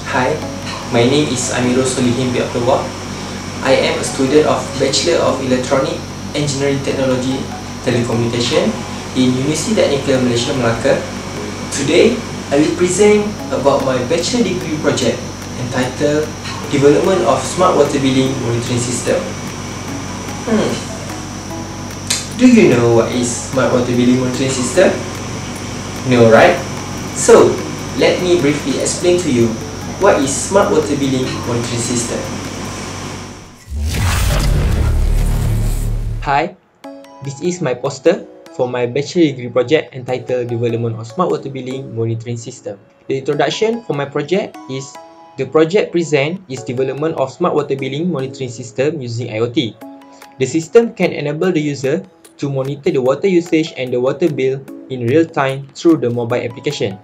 Hi, my name is Amirul Solihin bin Abdul Wahab. I am a student of Bachelor of Electronic Engineering Technology Telecommunication in University Technical Malaysia Melaka. Today, I will present about my bachelor degree project entitled Development of Smart Water Billing Monitoring System. Do you know what is Smart Water Billing Monitoring System? No, right? So, let me briefly explain to you what is Smart Water Billing Monitoring System. Hi, this is my poster for my bachelor degree project entitled Development of Smart Water Billing Monitoring System. The introduction for my project is the project present is development of Smart Water Billing Monitoring System using IoT. The system can enable the user to monitor the water usage and the water bill in real time through the mobile application.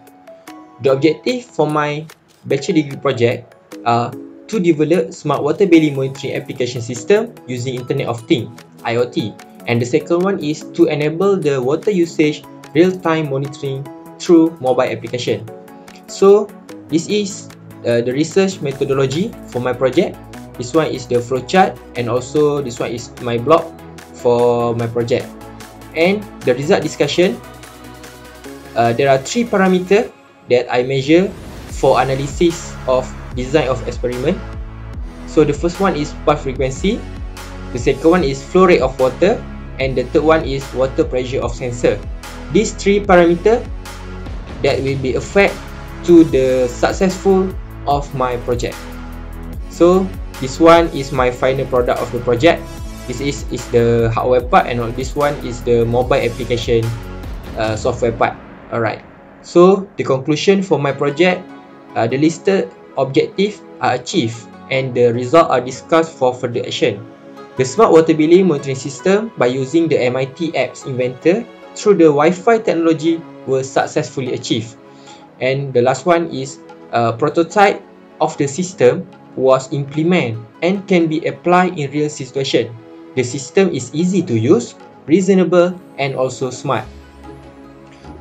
The objective for my bachelor degree project are to develop smart water billing monitoring application system using Internet of Things (IoT), and the second one is to enable the water usage real-time monitoring through mobile application. So this is the research methodology for my project. This one is the flowchart, and also this one is my blog for my project. And the result discussion, there are 3 parameters that I measure for analysis of design of experiment. So the first one is pulse frequency, the second one is flow rate of water, and the third one is water pressure of sensor. These 3 parameters that will be affect to the successful of my project. So this one is my final product of the project. This is the hardware part, and this one is the mobile application software part. Alright. So the conclusion for my project, the listed objectives are achieved and the results are discussed for further action. The Smart Water Billing Monitoring System by using the MIT Apps Inventor through the Wi-Fi technology was successfully achieved. And the last one is prototype of the system was implemented and can be applied in real situation. The system is easy to use, reasonable, and also smart.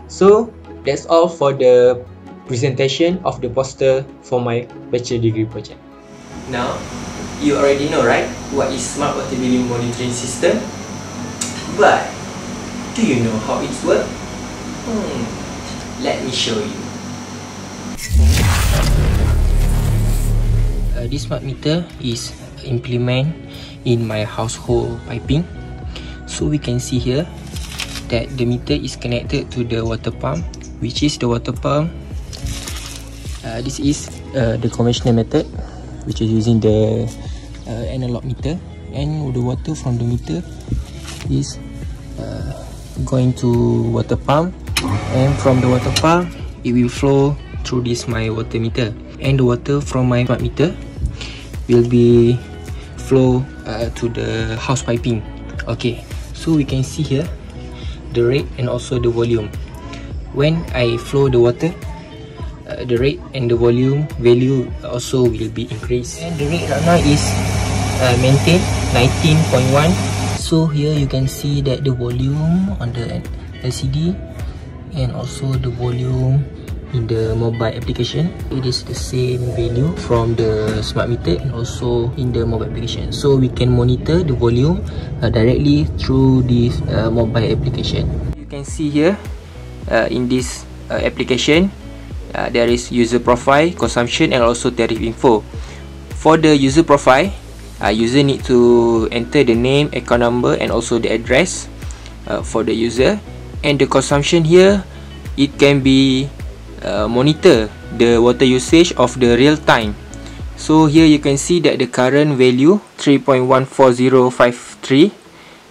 So that's all for the presentation of the poster for my bachelor degree project. Now, you already know, right, what is Smart Water Billing Monitoring System? But do you know how it works? Let me show you. This smart meter is implemented in my household piping. So we can see here that the meter is connected to the water pump, which is the water pump. This is the conventional method, which is using the analog meter, and the water from the meter is going to water pump, and from the water pump it will flow through this my water meter, and the water from my smart meter will be flow to the house piping. Okay, so we can see here the rate and also the volume. When I flow the water, the rate and the volume value also will be increased, and the rate right now is maintained 19.1. So here you can see that the volume on the LCD and also the volume in the mobile application, it is the same value from the smart meter and also in the mobile application. So we can monitor the volume directly through this mobile application. You can see here in this application, there is user profile, consumption, and also tariff info. For the user profile, user need to enter the name, account number, and also the address for the user. And the consumption here, it can be monitor the water usage of the real time. So here you can see that the current value 3.14053.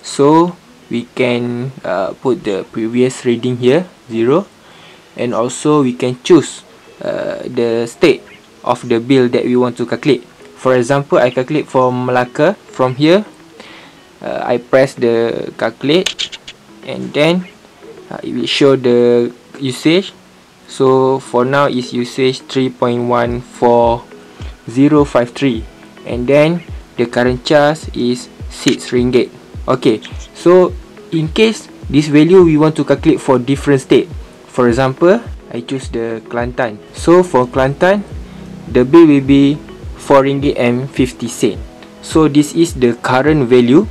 So we can put the previous reading here 0, and also we can choose the state of the bill that we want to calculate. For example, I calculate from Melaka. From here, I press the calculate, and then it will show the usage. So for now is usage 3.14053, and then the current charge is 6 ringgit. Okay, so in case this value we want to calculate for different state, for example I choose the Kelantan. So for Kelantan, the bill will be RM4.50. So this is the current value,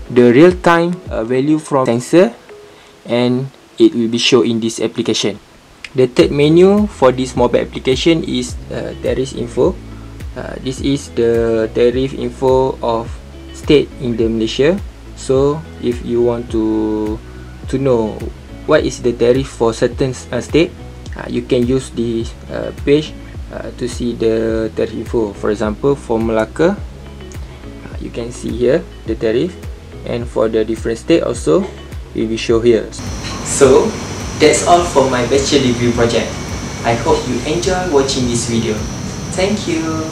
the real time value from sensor, and it will be shown in this application. The third menu for this mobile application is tariff info. This is the tariff info of state in the Malaysia. So if you want to know what is the tariff for certain state, you can use this page to see the tariff info. For example, for Melaka, you can see here the tariff, and for the different state also it will show here. So that's all for my bachelor degree project. I hope you enjoy watching this video. Thank you.